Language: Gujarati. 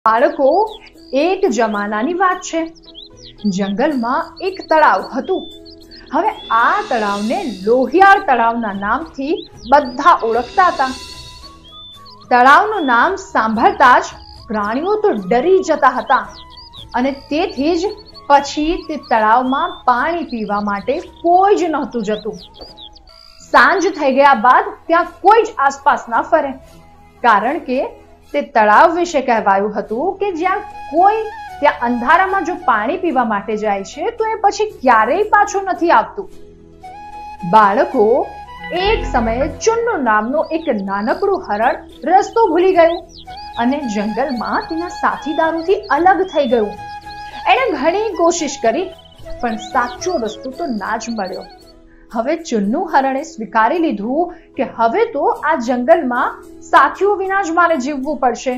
બાળકો, એક જમાનાની વાત છે. જંગલમાં એક તળાવ હતું. હવે આ તળાવને લોહિયાળ તળાવના નામથી બધા ઓળખતા હતા. તળાવનું નામ સાંભળતા જ પ્રાણીઓ તો ડરી જતા હતા અને તેથી જ પછી તે તળાવમાં પાણી પીવા માટે કોઈ જ નહોતું જતું. સાંજ થઈ ગયા બાદ ત્યાં કોઈ જ આસપાસ ના ફરે, કારણ કે તે તળાવ વિશે કહેવાયું હતું કે જ્યાં કોઈ ત્યાં અંધારામાં જો પાણી પીવા માટે જાય છે તો એ પછી ક્યારેય પાછું નથી આવતું. બાળકો, એક સમયે ચુન્નુ નામનું એક નાનકડું હરણ રસ્તો ભૂલી ગયું અને જંગલમાં તેના સાથીદારોથી અલગ થઈ ગયું. એણે ઘણી કોશિશ કરી પણ સાચો રસ્તો તો ના જ મળ્યો. હવે ચુન્નુ હરણે સ્વીકારી લીધું કે હવે તો આ જંગલમાં સાથીઓ વિના જ મારે જીવવું પડશે.